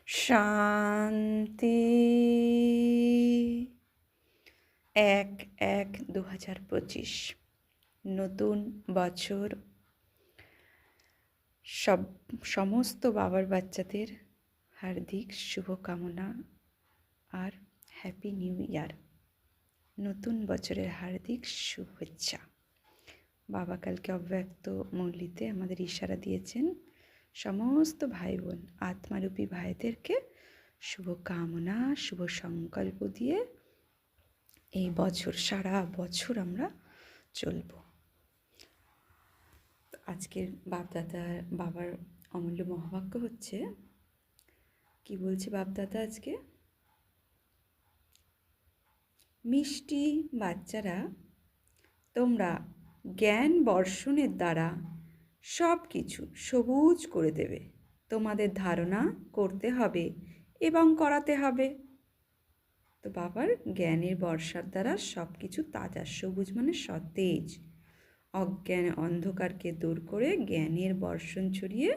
শান্তি। 1/1/2025 নতুন বছর। সমস্ত বাবার বাচ্চাদের হার্দিক শুভকামনা আর হ্যাপি নিউ ইয়ার। নতুন বছরের হার্দিক শুভেচ্ছা। বাবা কালকে অব্যক্ত মুরলিতে আমাদের ইশারা দিয়েছেন সমস্ত ভাই বোন আত্মারূপী ভাইদেরকে শুভকামনা শুভ সংকল্প দিয়ে এই বছর সারা বছর আমরা চলব। আজকের বাবার অমূল্য মহাবাক্য হচ্ছে, কি বলছে বাপদাদা আজকে? মিষ্টি বাচ্চারা, তোমরা জ্ঞান বর্ষণের দ্বারা সব কিছু সবুজ করে দেবে। তোমাদের ধারণা করতে হবে এবং করাতে হবে। তো বাবার জ্ঞানের বর্ষার দ্বারা সব কিছু তাজা, সবুজ মানে সতেজ। অজ্ঞান অন্ধকারকে দূর করে জ্ঞানের বর্ষণ ছড়িয়ে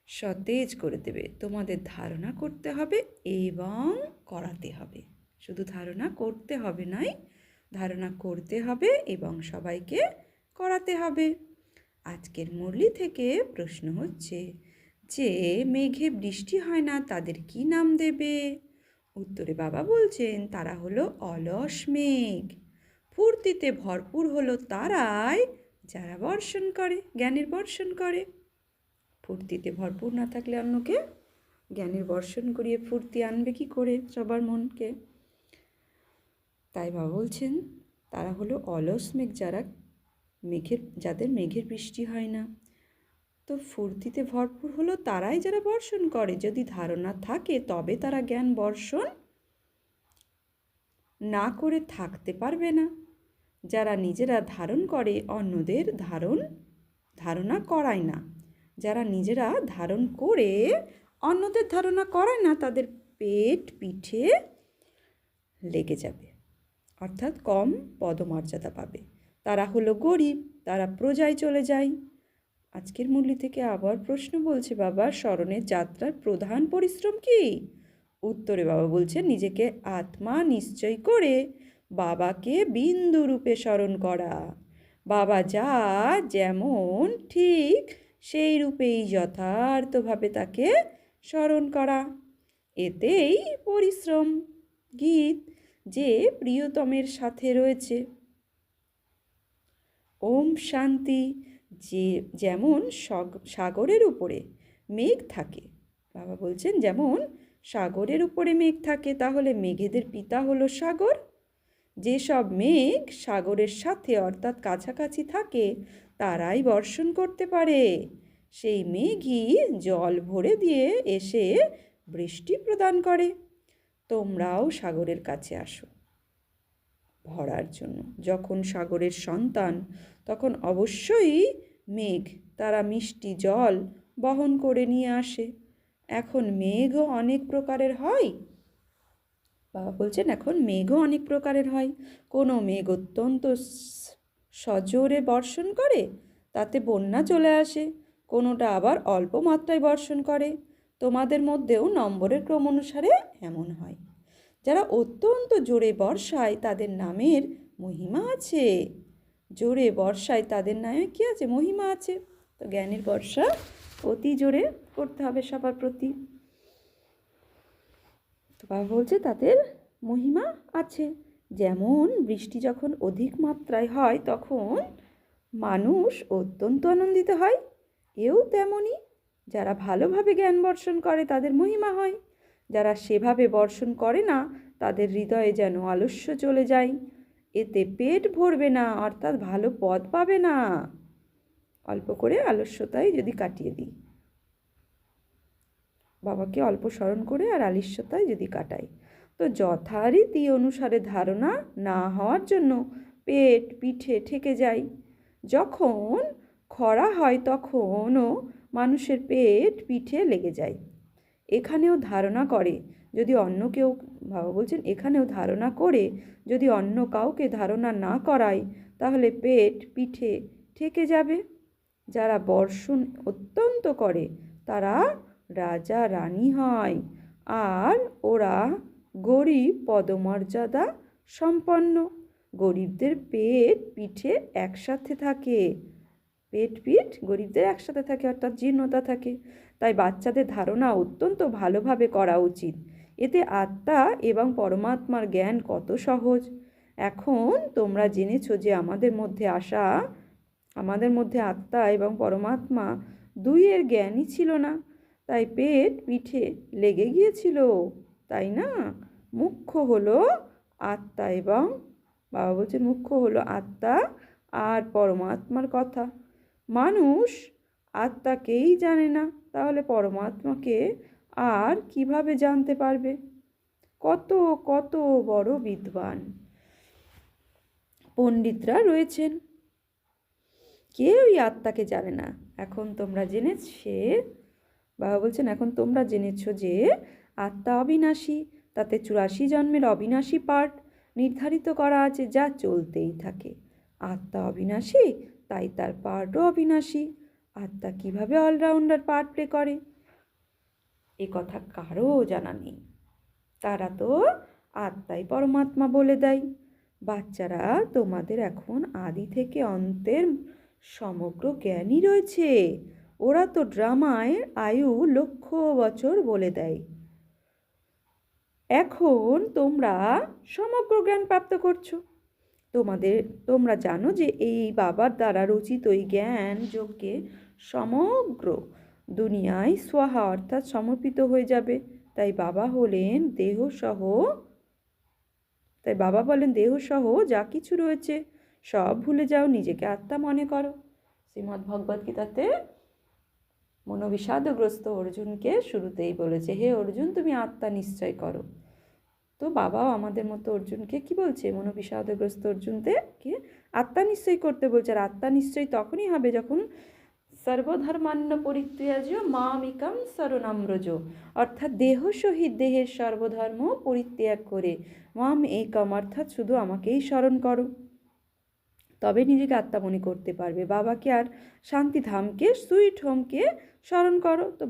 সতেজ করে দেবে। তোমাদের ধারণা করতে হবে এবং করাতে হবে। শুধু ধারণা করতে হবে নয়, ধারণা করতে হবে এবং সবাইকে করাতে হবে। আজকের মুরলি থেকে প্রশ্ন হচ্ছে যে মেঘে বৃষ্টি হয় না তাদের কি নাম দেবে? উত্তরে বাবা বলছেন তারা হলো অলস মেঘ। ফুর্তিতে ভরপুর হলো তারাই যারা বর্ষণ করে, জ্ঞানের বর্ষণ করে। ফুর্তিতে ভরপুর না থাকলে অন্যকে জ্ঞানের বর্ষণ করিয়ে ফুর্তি আনবে কি করে সবার মনকে? তাই বাবা বলছেন তারা হলো অলস মেঘ, যাদের মেঘের বৃষ্টি হয় না। তো ফুর্তিতে ভরপুর হলো তারাই যারা বর্ষণ করে। যদি ধারণা থাকে তবে তারা জ্ঞান বর্ষণ না করে থাকতে পারবে না। যারা নিজেরা ধারণ করে অন্যদের ধারণা করায় না, যারা নিজেরা ধারণ করে অন্যদের ধারণা করায় না, তাদের পেট পিঠে লেগে যাবে, অর্থাৎ কম পদমর্যাদা পাবে। তারা হলো গরিব, তারা প্রজায় চলে যায়। আজকের মুরলি থেকে আবার প্রশ্ন বলছে বাবা, স্মরণের যাত্রার প্রধান পরিশ্রম কি? উত্তরে বাবা বলছেন নিজেকে আত্মা নিশ্চয় করে বাবাকে বিন্দু রূপে স্মরণ করা। বাবা যা যেমন ঠিক সেই রূপেই যথার্থভাবে তাকে স্মরণ করা, এতেই পরিশ্রম। গীত যে প্রিয়তমের সাথে রয়েছে। ওম শান্তি। যেমন সাগরের উপরে মেঘ থাকে, বাবা বলছেন যেমন সাগরের উপরে মেঘ থাকে, তাহলে মেঘেদের পিতা হলো সাগর। যেসব মেঘ সাগরের সাথে অর্থাৎ কাছাকাছি থাকে তারাই বর্ষণ করতে পারে। সেই মেঘই জল ভরে দিয়ে এসে বৃষ্টি প্রদান করে। তোমরাও সাগরের কাছে আসো ভরার জন্য। যখন সাগরের সন্তান তখন অবশ্যই মেঘ তারা মিষ্টি জল বহন করে নিয়ে আসে। এখন মেঘও অনেক প্রকারের হয়। বাবা বলছেন এখন মেঘও অনেক প্রকারের হয়। কোনো মেঘ অত্যন্ত সজোরে বর্ষণ করে, তাতে বন্যা চলে আসে। কোনোটা আবার অল্প মাত্রায় বর্ষণ করে। তোমাদের মধ্যেও নম্বরের ক্রম অনুসারে এমন হয়। যারা অত্যন্ত জোরে বর্ষায় তাদের নামের মহিমা আছে। জোরে বর্ষায় তাদের নামে কি আছে? মহিমা আছে। তো জ্ঞানের বর্ষা অতি জোরে করতে হবে সবার প্রতি। তো বাবা বলছে তাদের মহিমা আছে। যেমন বৃষ্টি যখন অধিক মাত্রায় হয় তখন মানুষ অত্যন্ত আনন্দিত হয়, এও তেমনই যারা ভালোভাবে জ্ঞান বর্ষণ করে তাদের মহিমা হয়। যারা সেভাবে বর্ষণ করে না তাদের হৃদয়ে যেন আলস্য চলে যায়, এতে পেট ভরবে না, অর্থাৎ ভালো পদ পাবে না। অল্প করে আলস্যতায় যদি কাটিয়ে দিই, বাবাকে অল্প স্মরণ করে আর আলস্যতায় যদি কাটাই, তো যথারীতি অনুসারে ধারণা না হওয়ার জন্য পেট পিঠে ঠেকে যায়। যখন খরা হয় তখনও মানুষের পেট পিঠে লেগে যায়। এখানেও ধারণা করে যদি অন্য কেউ, বাবা বলছেন এখানেও ধারণা করে যদি অন্য কাউকে ধারণা না করায় তাহলে পেট পিঠে ঠেকে যাবে। যারা বর্ষণ অত্যন্ত করে তারা রাজা রানী হয়, আর ওরা গরিব পদমর্যাদা সম্পন্ন। গরিবদের পেট পিঠে একসাথে থাকে, পেট পিঠ গরিবদের একসাথে থাকে, অর্থাৎ জীর্ণতা থাকে। তাই বাচ্চাদের ধারণা অত্যন্ত ভালোভাবে করা উচিত। এতে আত্মা এবং পরমাত্মার জ্ঞান কত সহজ। এখন তোমরা জেনেছো যে আমাদের মধ্যে আত্মা এবং পরমাত্মা দুইয়ের জ্ঞানই ছিল না, তাই পেট পিঠে লেগে গিয়েছিল, তাই না? মুখ্য হলো আত্মা এবং বাবা বলছেন মুখ্য হলো আত্মা আর পরমাত্মার কথা। মানুষ আত্মাকেই জানে না, তাহলে পরমাত্মাকে আর কিভাবে জানতে পারবে? কত কত বড় বিদ্বান পণ্ডিতরা রয়েছেন, কেউই আত্মাকে জানে না। এখন তোমরা বাবা বলছেন এখন তোমরা জেনেছো যে আত্মা অবিনাশী, তাতে 84 জন্মের অবিনাশী পাঠ নির্ধারিত করা আছে, যা চলতেই থাকে। আত্মা অবিনাশী, তাই তার পার্টও অবিনাশী। আত্মা কিভাবে অলরাউন্ডার পার্ট প্লে করে এ কথা কারও জানা নেই। তারা তো আত্মাই পরমাত্মা বলে দেয়। বাচ্চারা, তোমাদের এখন আদি থেকে অন্তের সমগ্র জ্ঞানই রয়েছে। ওরা তো ড্রামায় আয়ু লক্ষ বছর বলে দেয়। এখন তোমরা সমগ্র জ্ঞান প্রাপ্ত করছো। তোমরা জানো যে এই বাবার দ্বারা রচিত এই জ্ঞান যজ্ঞে সমগ্র দুনিয়ায় সোহা অর্থাৎ সমর্পিত হয়ে যাবে। তাই বাবা বলেন দেহসহ যা কিছু রয়েছে সব ভুলে যাও, নিজেকে আত্মা মনে করো। শ্রীমদ্ ভগবদ গীতাতে মনোবিষাদগ্রস্ত অর্জুনকে শুরুতেই বলেছে, হে অর্জুন, তুমি আত্মা নিশ্চয় করো। তো বাবাও আমাদের মতো অর্জুনকে কি বলছে? মনোবিষাদগ্রস্ত অর্জুনকে আত্মা নিশ্চয় করতে বলছে। আর আত্মা নিশ্চয় তখনই হবে যখন সর্বধর্মান্ন পরিত্যাজ্য মামেকং শরণং ব্রজ, অর্থাৎ দেহ সহিত দেহের সর্বধর্ম পরিত্যাগ করে মাম একম অর্থাৎ শুধু আমাকেই স্মরণ করো, তবে নিজেকে আত্মা মনে করতে পারবে। বাবাকে আর শান্তিধামকে, সুইট হোমকে স্মরণ করো। তো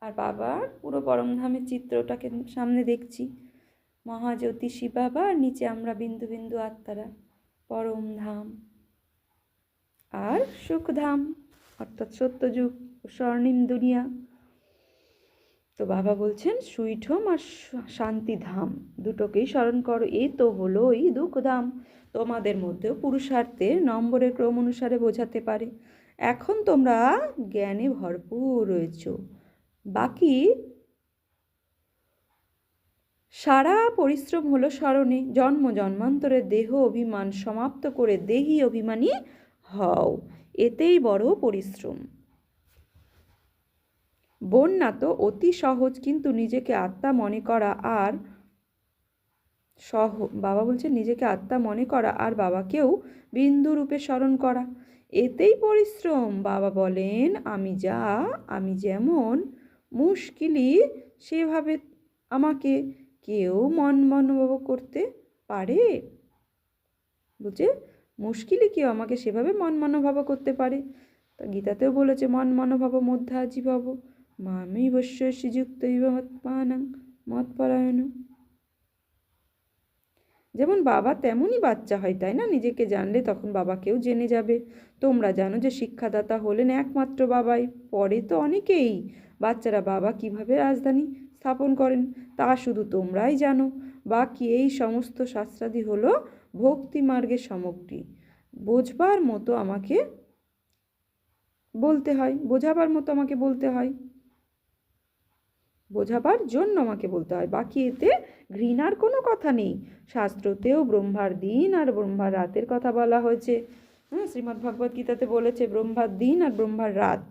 বাবার পুরো পরমধামের চিত্রটাকে সামনে দেখছি, মহাজ্যোতিষী বাবা, আর নিচে আমরা বিন্দু বিন্দু আত্মারা, পরমধাম আর সুখধাম অর্থাৎ সত্যযুগ, স্বর্ণিম দুনিয়া। তো বাবা বলছেন সুইট হোম আর শান্তিধাম দুটোকেই স্মরণ করো, এই তো হলো এই দুঃখধাম। তোমাদের মধ্যেও পুরুষার্থের নম্বরের ক্রম অনুসারে বোঝাতে পারে। এখন তোমরা জ্ঞানে ভরপুর রয়েছ, বাকি সারা পরিশ্রম হলো স্মরণে। জন্ম জন্মান্তরের দেহ অভিমান সমাপ্ত করে দেহী অভিমানী হও, এতেই বড় পরিশ্রম। বন্যা তো অতি সহজ, কিন্তু নিজেকে আত্মা মনে করা আর বাবা বলছেন নিজেকে আত্মা মনে করা আর বাবাকেও বিন্দু রূপে স্মরণ করা, এতেই পরিশ্রম। বাবা বলেন আমি যেমন মুশকিলই সেভাবে আমাকে কেউ মন অনুভব করতে পারে। বুঝে মুশকিলই কেউ আমাকে সেভাবে মন মনোভাব করতে পারে। তা গীতাতেও বলেছে মন মনোভাব মধ্যাজীবব মামি বশ্য শ্রীযুক্ত মৎপানাং মৎপরায়ণ। যেমন বাবা তেমনই বাচ্চা হয়, তাই না? নিজেকে জানলে তখন বাবাকেও জেনে যাবে। তোমরা জানো যে শিক্ষাদাতা হলেন একমাত্র বাবাই, পরে তো অনেকেই। বাচ্চারা বাবা কিভাবে রাজধানী স্থাপন করেন তা শুধু তোমরাই জানো। বাকি এই সমস্ত শাস্ত্রাদি হলো ভক্তি মার্গের সামগ্রী। বোঝাবার মতো আমাকে বলতে হয়, বোঝাবার জন্য আমাকে বলতে হয়। বাকি এতে ঘৃণার কোনো কথা নেই। শাস্ত্রতেও ব্রহ্মার দিন আর ব্রহ্মার রাতের কথা বলা হয়েছে। শ্রীমদ্ ভগবদ গীতাতে বলেছে ব্রহ্মার দিন আর ব্রহ্মার রাত।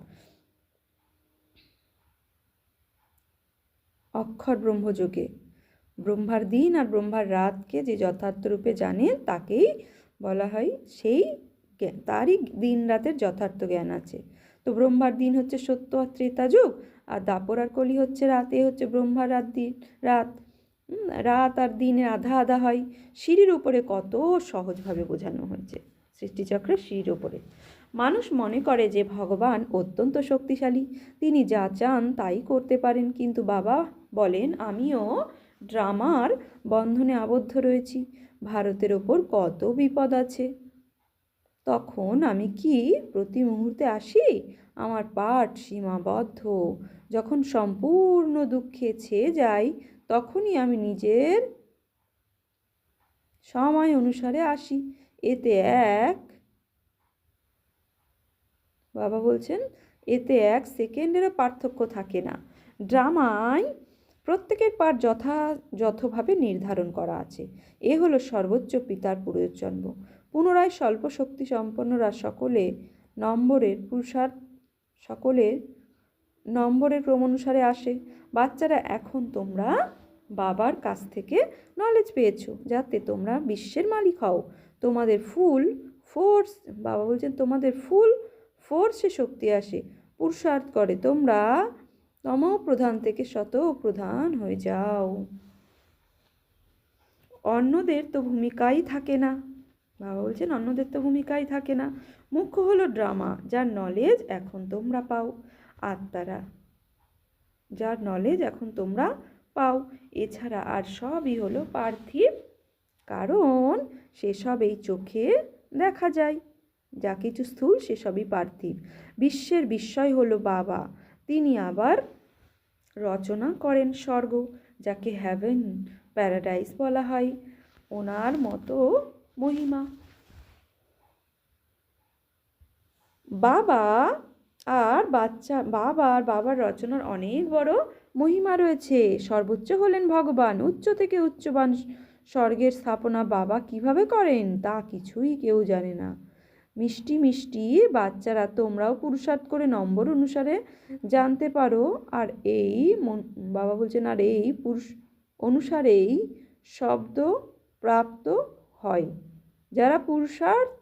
অক্ষর ব্রহ্মযোগে ব্রহ্মার দিন আর ব্রহ্মার রাতকে যে যথার্থ রূপে জানে তাকেই বলা হয়, তারই দিন রাতের যথার্থ জ্ঞান আছে। তো ব্রহ্মার দিন হচ্ছে সত্য আর ত্রেতা যুগ, আর দাপর আর কলি হচ্ছে রাতে, হচ্ছে ব্রহ্মার রাত আর দিনে আধা আধা হয়। সিঁড়ির উপরে কত সহজভাবে বোঝানো হয়েছে, সৃষ্টিচক্রের সিঁড়ির উপরে। মানুষ মনে করে যে ভগবান অত্যন্ত শক্তিশালী, তিনি যা চান তাই করতে পারেন, কিন্তু বাবা বলেন আমিও ড্রামার বন্ধনে আবদ্ধ রয়েছি, ভারতের ওপর কত বিপদ আছে। তখন আমি কি প্রতি মুহূর্তে আসি? আমার পাঠ সীমাবদ্ধ। যখন সম্পূর্ণ দুঃখে ছেয়ে যাই তখনই আমি নিজের সময় অনুসারে আসি। এতে এক বাবা বলছেন এতে 1 সেকেন্ডেরও পার্থক্য থাকে না। ড্রামায় প্রত্যেকের পাঠ যথাযথভাবে নির্ধারণ করা আছে। এ হলো সর্বোচ্চ পিতার পুরুষজন্ম। পুনরায় স্বল্প শক্তি সম্পন্নরা সকলের নম্বরের ক্রম অনুসারে আসে। বাচ্চারা, এখন তোমরা বাবার কাছ থেকে নলেজ পেয়েছো যাতে তোমরা বিশ্বের মালিক হও। তোমাদের ফুল ফোর্স বাবা বলছেন তোমাদের ফুল ফোর্সে শক্তি আসে, পুরুষার্থ করে তোমরা তম প্রধান থেকে শত প্রধান হয়ে যাও। অন্যদের তো ভূমিকাই থাকে না। বাবা বলছেন অন্যদের তো ভূমিকাই থাকে না। মুখ্য হলো ড্রামা, যার নলেজ এখন তোমরা পাও। আত্মারা, যার নলেজ এখন তোমরা পাও। এছাড়া আর সবই হলো পার্থিব, কারণ সেসব এই চোখে দেখা যায়। যা কিছু স্থূল সেসবই পার্থিব। বিশ্বের বিস্ময় হলো বাবা। তিনি আবার রচনা করেন স্বর্গ, যাকে হেভেন, প্যারাডাইস বলা হয়। ওনার মতো মহিমা। বাবা আর বাবার রচনার অনেক বড় মহিমা রয়েছে। সর্বোচ্চ হলেন ভগবান। উচ্চ থেকে উচ্চবান স্বর্গের স্থাপনা বাবা কিভাবে করেন তা কিছুই কেউ জানে না। মিষ্টি মিষ্টি বাচ্চারা, তোমরাও পুরুষার্থ করে নম্বর অনুসারে জানতে পারো। আর বাবা বলছেন আর এই পুরুষ অনুসারেই শব্দ প্রাপ্ত হয়। যারা পুরুষার্থ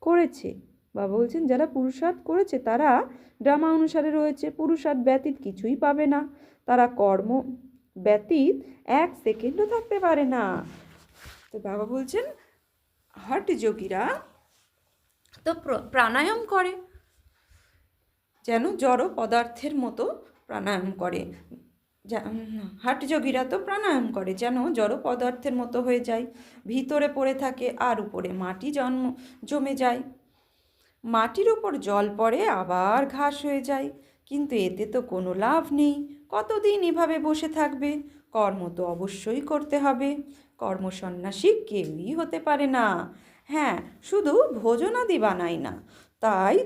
করেছে, বাবা বলছেন যারা পুরুষার্থ করেছে তারা ড্রামা অনুসারে রয়েছে। পুরুষার্থ ব্যতীত কিছুই পাবে না। তারা কর্ম ব্যতীত 1 সেকেন্ডও থাকতে পারে না। তো বাবা বলছেন হঠ যোগীরা তো প্রাণায়াম করে, যেন জড় পদার্থের মতো প্রাণায়াম করে। হঠ যোগীরা তো প্রাণায়াম করে যেন জড় পদার্থের মতো হয়ে যায়, ভিতরে পড়ে থাকে আর উপরে মাটি জমে যায়। মাটির উপর জল পড়ে আবার ঘাস হয়ে যায়, কিন্তু এতে তো কোনো লাভ নেই। কতদিন এভাবে বসে থাকবে? কর্ম তো অবশ্যই করতে হবে। কর্মসন্ন্যাসী কেউই হতে পারে না। হ্যাঁ, শুধু ভোজনাদি বানায় না, তাই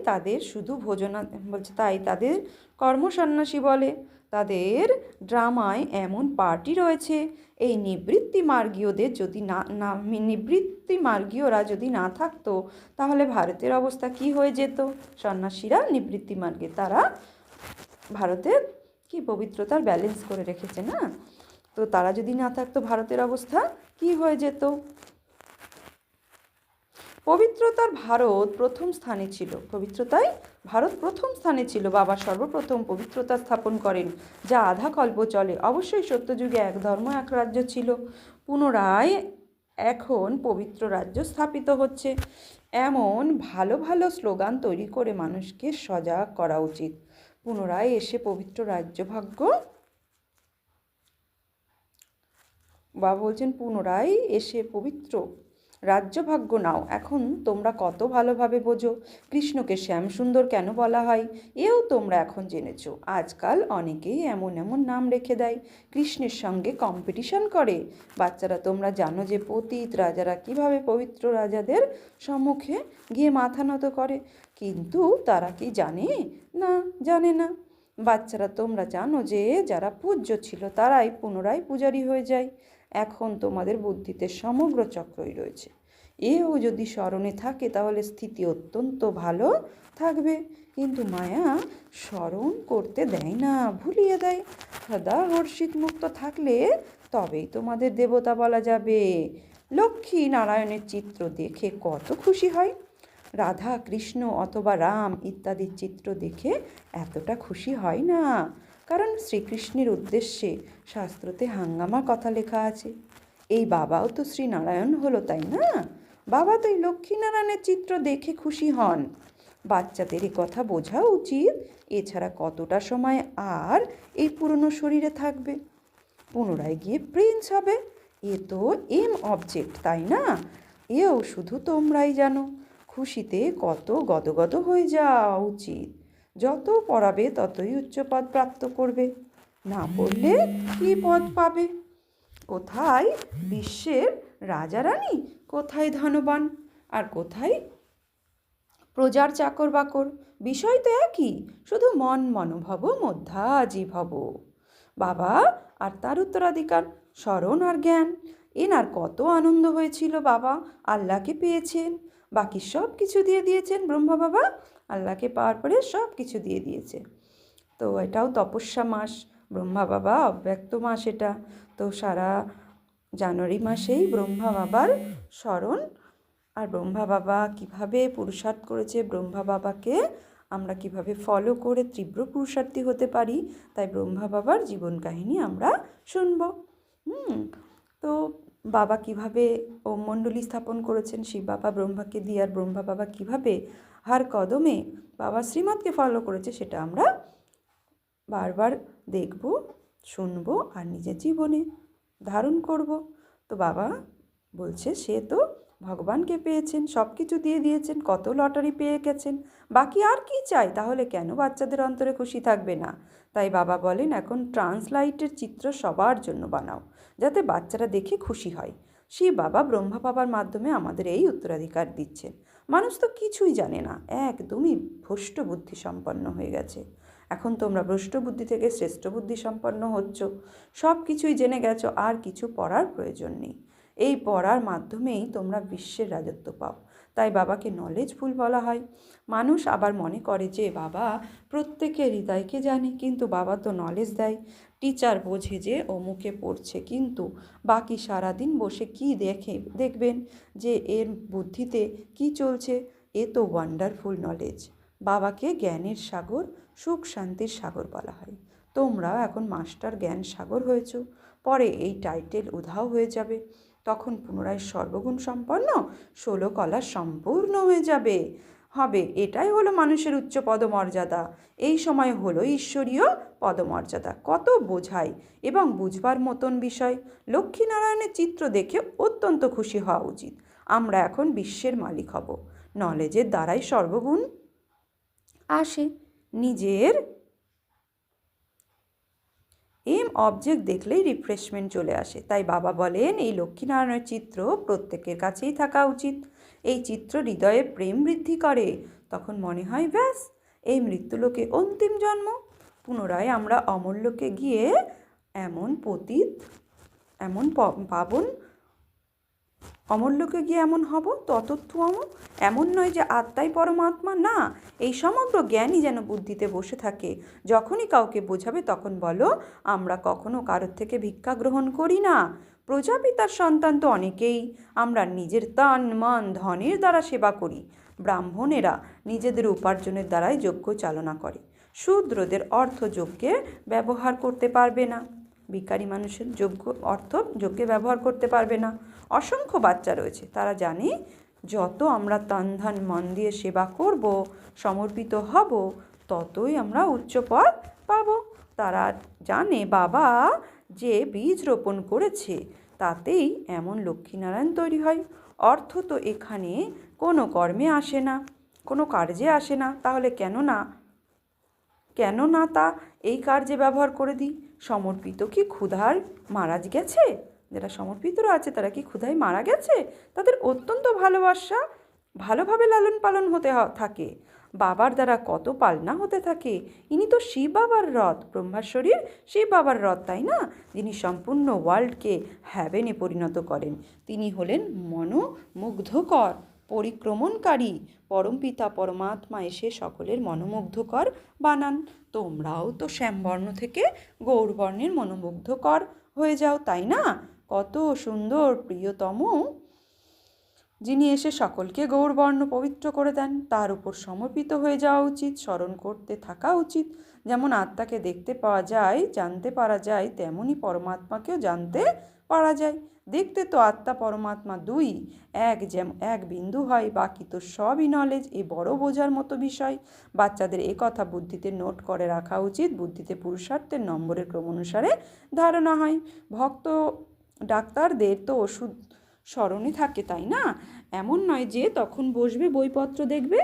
তাদের কর্মসন্ন্যাসী বলে। তাদের ড্রামায় এমন পার্টি রয়েছে। এই নিবৃত্তি মার্গীয়রা যদি না থাকতো তাহলে ভারতের অবস্থা কি হয়ে যেত? সন্ন্যাসীরা নিবৃত্তি মার্গে, তারা ভারতের কি পবিত্রতার ব্যালেন্স করে রেখেছে না? তো তারা যদি না থাকতো ভারতের অবস্থা কি হয়ে যেত? পবিত্রতায় ভারত প্রথম স্থানে ছিল। বাবা সর্বপ্রথম পবিত্রতা স্থাপন করেন, যা আধা কল্প চলে। অবশ্যই সত্যযুগে এক ধর্ম এক রাজ্য ছিল। পুনরায় এখন পবিত্র রাজ্য স্থাপিত হচ্ছে। এমন ভালো ভালো স্লোগান তৈরি করে মানুষকে সজাগ করা উচিত। পুনরায় এসে পবিত্র রাজ্যভাগ্য, বাবা বলছেন পুনরায় এসে পবিত্র রাজ্যভাগ্য নাও। এখন তোমরা কত ভালোভাবে বোঝো কৃষ্ণকে শ্যামসুন্দর কেন বলা হয়, এও তোমরা এখন জেনেছ। আজকাল অনেকেই এমন এমন নাম রেখে দেয়, কৃষ্ণের সঙ্গে কম্পিটিশন করে। বাচ্চারা, তোমরা জানো যে পতিত রাজারা কিভাবে পবিত্র রাজাদের সম্মুখে গিয়ে মাথা নত করে, কিন্তু তারা কি জানে? না, জানে না। বাচ্চারা, তোমরা জানো যে যারা পূজ্য ছিল তারাই পুনরায় পূজারী হয়ে যায়। এখন তোমাদের বুদ্ধিতে সমগ্র চক্রই রয়েছে। এও যদি স্মরণে থাকে তাহলে স্থিতি অত্যন্ত ভালো থাকবে। কিন্তু মায়া স্মরণ করতে দেয় না, ভুলিয়ে দেয়। সদা হর্ষিত মুক্ত থাকলে তবেই তোমাদের দেবতা বলা যাবে। লক্ষ্মী নারায়ণের চিত্র দেখে কত খুশি হয়, রাধা কৃষ্ণ অথবা রাম ইত্যাদির চিত্র দেখে এতটা খুশি হয় না, কারণ শ্রীকৃষ্ণের উদ্দেশ্যে শাস্ত্রতে হাঙ্গামা কথা লেখা আছে। এই বাবাও তো শ্রীনারায়ণ হলো, তাই না? বাবা তো এই লক্ষ্মীনারায়ণের চিত্র দেখে খুশি হন। বাচ্চাদের এ কথা বোঝা উচিত। এছাড়া কতটা সময় আর এই পুরনো শরীরে থাকবে? পুনরায় গিয়ে প্রিন্স হবে। এ তো এম অবজেক্ট, তাই না? এও শুধু তোমরাই জানো। খুশিতে কত গদগদ হয়ে যাওয়া উচিত। যত পড়াবে ততই উচ্চ পদ প্রাপ্ত করবে। না পড়লে কী পদ পাবে? কোথায় বিশ্বের রাজা রানী, কোথায় ধনবান, আর কোথায় প্রজার চাকর বাকর? বিষয় তো একই, শুধু মন মনোভব মধ্যাজি ভব। বাবা আর তার উত্তরাধিকার স্মরণ আর জ্ঞান। এনার কত আনন্দ হয়েছিল। বাবা আল্লাহকে পেয়েছেন, বাকি সব কিছু দিয়ে দিয়েছেন। ব্রহ্মা বাবা আল্লাহকে পাওয়ার পরে সব কিছু দিয়ে দিয়েছে। তো এটাও তপস্যা মাস, ব্রহ্মা বাবা অব্যক্ত মাস এটা। তো সারা জানুয়ারি মাসেই ব্রহ্মা বাবার স্মরণ। আর ব্রহ্মা বাবা কিভাবে পুরুষার্থ করেছে, ব্রহ্মা বাবাকে আমরা কিভাবে ফলো করে তীব্র পুরুষার্থী হতে পারি, তাই ব্রহ্মা বাবার জীবন কাহিনী আমরা শুনব। তো বাবা কিভাবে ওম মণ্ডলী স্থাপন করেছেন শিব বাবা ব্রহ্মাকে দিয়ে, আর ব্রহ্মা বাবা কিভাবে হার কদমে বাবা শ্রীমতকে ফলো করেছে, সেটা আমরা বারবার দেখব, শুনব আর নিজের জীবনে ধারণ করব। তো বাবা বলছে সে তো ভগবানকে পেয়েছেন, সব কিছু দিয়ে দিয়েছেন, কত লটারি পেয়ে গেছেন, বাকি আর কি চাই? তাহলে কেন বাচ্চাদের অন্তরে খুশি থাকবে না? তাই বাবা বলেন এখন ট্রান্সলাইটের চিত্র সবার জন্য বানাও, যাতে বাচ্চারা দেখে খুশি হয়। শিব বাবা ব্রহ্মা বাবার মাধ্যমে আমাদের এই উত্তরাধিকার দিচ্ছেন। মানুষ তো কিছুই জানে না, একদমই ভ্রষ্ট বুদ্ধি সম্পন্ন হয়ে গেছে। এখন তোমরা ভ্রষ্ট বুদ্ধি থেকে শ্রেষ্ঠ বুদ্ধি সম্পন্ন হচ্ছ, সব কিছুই জেনে গেছো, আর কিছু পড়ার প্রয়োজন নেই। এই পড়ার মাধ্যমেই তোমরা বিশ্বের রাজত্ব পাও। তাই বাবাকে নলেজফুল বলা হয়। মানুষ আবার মনে করে যে বাবা প্রত্যেকের হৃদয়কে জানে, কিন্তু বাবা তো নলেজ দেয়। টিচার বোঝে যে ও মুখে পড়ছে, কিন্তু বাকি সারাদিন বসে কি দেখবেন যে এর বুদ্ধিতে কি চলছে। এ তো ওয়ান্ডারফুল নলেজ। বাবাকে জ্ঞানের সাগর, সুখ শান্তির সাগর বলা হয়। তোমরা এখন মাস্টার জ্ঞান সাগর হয়েছ। পরে এই টাইটেল উধাও হয়ে যাবে, তখন পুনরায় সর্বগুণ সম্পন্ন 16 কলা সম্পূর্ণ হয়ে হবে। এটাই হলো মানুষের উচ্চ পদমর্যাদা। এই সময় হলো ঈশ্বরীয় পদমর্যাদা। কত বোঝায় এবং বুঝবার মতন বিষয়। লক্ষ্মীনারায়ণের চিত্র দেখে অত্যন্ত খুশি হওয়া উচিত। আমরা এখন বিশ্বের মালিক হব। নলেজের দ্বারাই সর্বগুণ আসে। নিজের এম অবজেক্ট দেখলেই রিফ্রেশমেন্ট চলে আসে। তাই বাবা বলেন এই লক্ষ্মীনারায়ণের চিত্র প্রত্যেকের কাছেই থাকা উচিত। এই চিত্র হৃদয়ে প্রেম বৃদ্ধি করে। তখন মনে হয় ব্যাস, এই মৃত্যুলোকে অন্তিম জন্ম। পুনরায় আমরা অমরলোকে গিয়ে এমন পতিত, এমন পাবন, অমরলোকে গিয়ে এমন হব, ততত্ব এমন নয় যে আত্মাই পরমাত্মা, না, এই সমগ্র জ্ঞানই যেন বুদ্ধিতে বসে থাকে। যখনই কাউকে বোঝাবে তখন বলো আমরা কখনো কারোর থেকে ভিক্ষা গ্রহণ করি না। প্রজাপিতার সন্তান তো অনেকেই। আমরা নিজের তন মন ধনের দ্বারা সেবা করি। ব্রাহ্মণেরা নিজেদের উপার্জনের দ্বারাই যজ্ঞ চালনা করে। শূদ্রদের অর্থ যজ্ঞে ব্যবহার করতে পারবে না। ভিখারি মানুষের অর্থ যজ্ঞে ব্যবহার করতে পারবে না। অসংখ্য বাচ্চা রয়েছে, তারা জানে যত আমরা তন ধন মন দিয়ে সেবা করব, সমর্পিত হব, ততই আমরা উচ্চ পদ পাব। তারা জানে বাবা যে বীজ রোপণ করেছে তাতেই এমন লক্ষ্মীনারায়ণ তৈরি হয়। অর্থ তো এখানে কোনো কর্মে আসে না, কোনো কার্যে আসে না। তাহলে কেন না তা এই কার্যে ব্যবহার করে দিই। সমর্পিত কি ক্ষুধার মারা গেছে? যারা সমর্পিতরা আছে তারা কি ক্ষুধায় মারা গেছে? তাদের অত্যন্ত ভালোভাবে লালন পালন হতে থাকে। বাবার দ্বারা কত পালনা হতে থাকে। ইনি তো শিব বাবার রথ, ব্রহ্মার শরীর শিব বাবার রথ, তাই না? যিনি সম্পূর্ণ ওয়ার্ল্ডকে হ্যাভেনে পরিণত করেন। তিনি হলেন মনোমুগ্ধকর পরিক্রমণকারী। পরমপিতা পরমাত্মা এসে সকলের মনোমুগ্ধকর বানান। তোমরাও তো শ্যামবর্ণ থেকে গৌরবর্ণের মনোমুগ্ধকর হয়ে যাও, তাই না? কত সুন্দর প্রিয়তম যিনি এসে সকলকে গৌরবর্ণ পবিত্র করে দেন, তার উপর সমর্পিত হয়ে যাওয়া উচিত, স্মরণ করতে থাকা উচিত। যেমন আত্মাকে দেখতে পাওয়া যায়, জানতে পারা যায়, তেমনই পরমাত্মাকেও জানতে পারা যায়। দেখতে তো আত্মা পরমাত্মা দুই, এক বিন্দু হয়, বাকি তো সবই নলেজ। এ বড় বোঝার মতো বিষয়। বাচ্চাদের এ কথা বুদ্ধিতে নোট করে রাখা উচিত। বুদ্ধিতে পুরুষার্থের নম্বরের ক্রমানুসারে ধারণা হয়। ভক্ত ডাক্তারদের তো ওষুধ স্মরণে থাকে, তাই না? এমন নয় যে তখন বসবে বইপত্র দেখবে।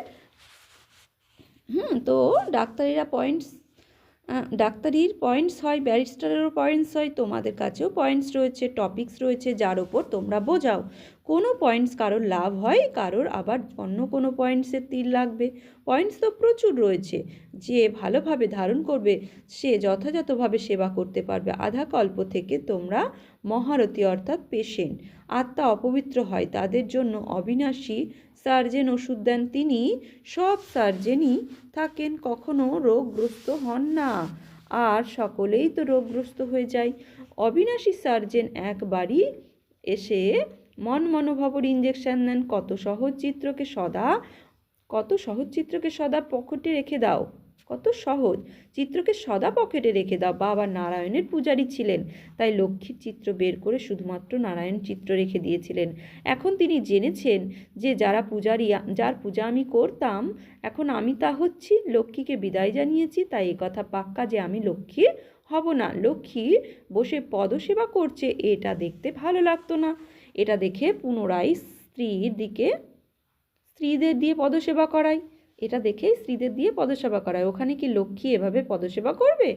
তো ডাক্তারির পয়েন্টস হয়, ব্যারিস্টারেরও পয়েন্টস হয়, তোমাদের কাছেও পয়েন্টস রয়েছে, টপিকস রয়েছে, যার ওপর তোমরা বোঝাও। কোনো পয়েন্টস কারোর লাভ হয়, কারোর আবার অন্য কোনো পয়েন্টসের তীর লাগবে। পয়েন্টস তো প্রচুর রয়েছে। যে ভালোভাবে ধারণ করবে সে যথাযথভাবে সেবা করতে পারবে। আধা কল্প থেকে তোমরা মহারথী অর্থাৎ পেশেন্ট, আত্মা অপবিত্র হয় তাদের জন্য অবিনাশী সার্জেন ওষুধ দেন। তিনি সব সার্জেনই থাকেন, কখনো রোগগ্রস্ত হন না, আর সকলেই তো রোগগ্রস্ত হয়ে যায়। অবিনাশী সার্জেন একবারই এসে মনোভাবর ইঞ্জেকশন দেন। কত সহজ চিত্রকে সদা পকেটে রেখে দাও। কত সহজ চিত্রকে সদা পকেটে রেখে দাও। বাবা নারায়ণের পূজারী ছিলেন, তাই লক্ষ্মীর চিত্র বের করে শুধুমাত্র নারায়ণ চিত্র রেখে দিয়েছিলেন। এখন তিনি জেনেছেন যে যার পূজা আমি করতাম, এখন আমি তা হচ্ছি। লক্ষ্মীকে বিদায় জানিয়েছি, তাই এ কথা পাক্কা যে আমি লক্ষ্মী হব না। লক্ষ্মী বসে পদসেবা করছে, এটা দেখতে ভালো লাগতো না। এটা দেখে পুনরায় স্ত্রীদের দিয়ে পদসেবা করায়। ওখানে কি লক্ষ্মী এভাবে পদসেবা করবে?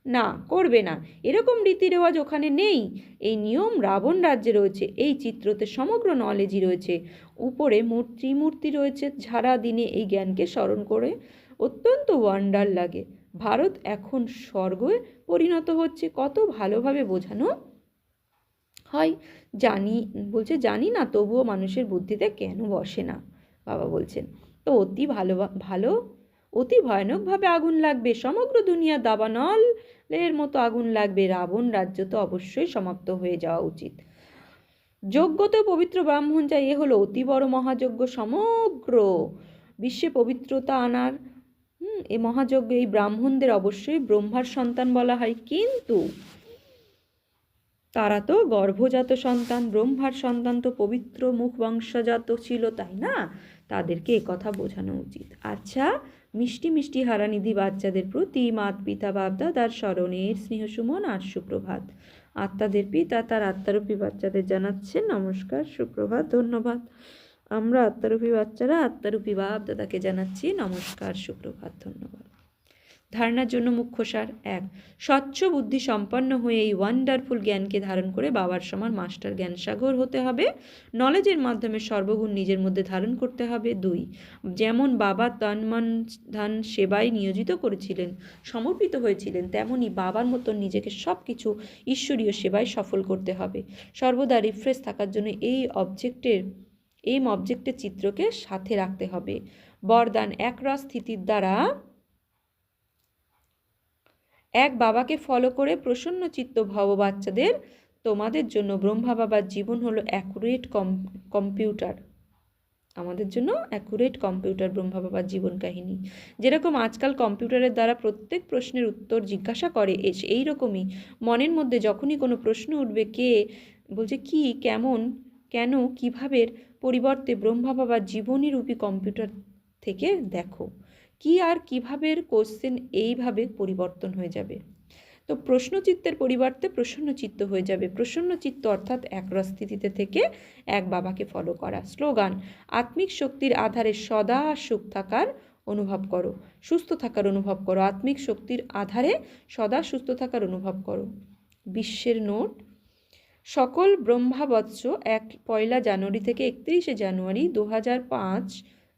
না, করবে না। এরকম রীতি রেওয়াজ ওখানে নেই। এই নিয়ম রাবণ রাজ্যে রয়েছে। এই চিত্রতে সমগ্র নলেজই রয়েছে। উপরে ত্রিমূর্তি রয়েছে। সারা দিনে এই জ্ঞানকে স্মরণ করে অত্যন্ত ওয়ান্ডার লাগে। ভারত এখন স্বর্গে পরিণত হচ্ছে। কত ভালোভাবে বোঝানো হয়। জানি না, তবুও মানুষের বুদ্ধিতে কেন বসে না। বাবা বলছেন তো অতি ভয়ানকভাবে আগুন লাগবে। সমগ্র দুনিয়া দাবানলের মতো আগুন লাগবে। রাবণ রাজ্য তো অবশ্যই সমাপ্ত হয়ে যাওয়া উচিত। যজ্ঞতে পবিত্র ব্রাহ্মণ চাই, এ হলো অতি বড় মহাযজ্ঞ। সমগ্র বিশ্বে পবিত্রতা আনার এই মহাযজ্ঞ। এই ব্রাহ্মণদের অবশ্যই ব্রহ্মার সন্তান বলা হয়, কিন্তু তারা তো গর্ভজাত সন্তান। ব্রহ্মার সন্তান তো পবিত্র মুখ বংশজাত ছিল, তাই না? তাদেরকে একথা বোঝানো উচিত। আচ্ছা, মিষ্টি মিষ্টি হারানিধি বাচ্চাদের প্রতি মাত পিতা বাপদাদার স্মরণের স্নেহ সুমন আর সুপ্রভাত। আত্মাদের পিতা তার আত্মারূপী বাচ্চাদের জানাচ্ছেন নমস্কার, সুপ্রভাত, ধন্যবাদ। আমরা আত্মারূপী বাচ্চারা আত্মারূপী বাপদাদাকে জানাচ্ছি নমস্কার, সুপ্রভাত, ধন্যবাদ। ধারণার জন্য মুখ্য সার: 1. স্বচ্ছ বুদ্ধি সম্পন্ন হয়ে এই ওয়ান্ডারফুল জ্ঞানকে ধারণ করে বাবার সমান মাস্টার জ্ঞান সাগর হতে হবে। নলেজের মাধ্যমে সর্বগুণ নিজের মধ্যে ধারণ করতে হবে। 2. যেমন বাবা তন মন ধন সেবায় নিয়োজিত করেছিলেন, সমর্পিত হয়েছিলেন, তেমনি বাবার মতন নিজেকে সব কিছু ঈশ্বরীয় সেবায় সফল করতে হবে। সর্বদা রিফ্রেশ থাকার জন্য এই অবজেক্টের চিত্রকে সাথে রাখতে হবে। বরদান: একরস স্থিতির দ্বারা এক বাবাকে ফলো করে প্রসন্ন চিত্ত ভব বাচ্চাদের। তোমাদের জন্য ব্রহ্মা বাবার জীবন হলো অ্যাকুরেট কম্পিউটার। আমাদের জন্য অ্যাকুরেট কম্পিউটার ব্রহ্মা বাবার জীবন কাহিনী। যেরকম আজকাল কম্পিউটারের দ্বারা প্রত্যেক প্রশ্নের উত্তর জিজ্ঞাসা করে, এই রকমই মনের মধ্যে যখনই কোনো প্রশ্ন উঠবে, কি, কেমন, কেন, কিভাবের পরিবর্তে ব্রহ্মা বাবার জীবনী রূপী কম্পিউটার থেকে দেখো কি আর কিভাবের কোশ্চেন এইভাবে পরিবর্তন হয়ে যাবে। তো প্রশ্নচিত্তের পরিবর্তে প্রসন্নচিত্ত হয়ে যাবে। প্রসন্নচিত্ত অর্থাৎ একরস স্থিতিতে থেকে এক বাবাকে ফলো করা। স্লোগান: আত্মিক শক্তির আধারে সদা সুস্থ থাকার অনুভব করো। আত্মিক শক্তির আধারে সদা সুস্থ থাকার অনুভব করো। বিশ্বের নোট: সকল ব্রহ্মাবৎস 1 জানুয়ারি থেকে 31 জানুয়ারি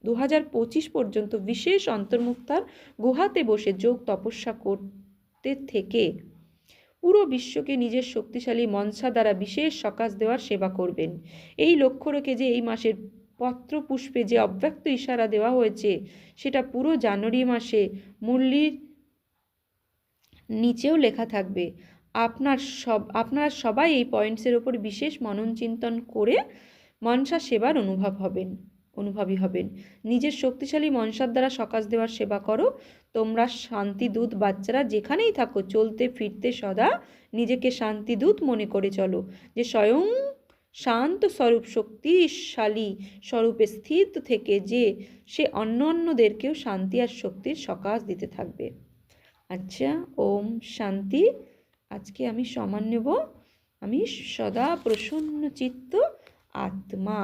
2025 পর্যন্ত বিশেষ অন্তর্মুক্তার গুহাতে বসে যোগ তপস্যা করতে থেকে পুরো বিশ্বকে নিজের শক্তিশালী মনসা দ্বারা বিশেষ সকাশ দেওয়ার সেবা করবেন। এই লক্ষ্য রেখে যে এই মাসের পত্র পুষ্পে যে অব্যক্ত ইশারা দেওয়া হয়েছে, সেটা পুরো জানুয়ারি মাসে মুরলির নিচেও লেখা থাকবে। আপনারা সবাই এই পয়েন্টসের ওপর বিশেষ মনন চিন্তন করে মনসা সেবার অনুভবী হবেন। নিজের শক্তিশালী মনসার দ্বারা সকাশ দেওয়ার সেবা করো। তোমরা শান্তিদূত বাচ্চারা যেখানেই থাকো, চলতে ফিরতে সদা নিজেকে শান্তিদূত মনে করে চলো, যে স্বয়ং শান্ত স্বরূপ শক্তিশালী স্বরূপে স্থিত থেকে যে সে অন্যদেরকেও শান্তি আর শক্তির সকাশ দিতে থাকবে। আচ্ছা, ওম শান্তি। আজকে আমি সমান নেব। আমি সদা প্রসন্ন চিত্ত আত্মা।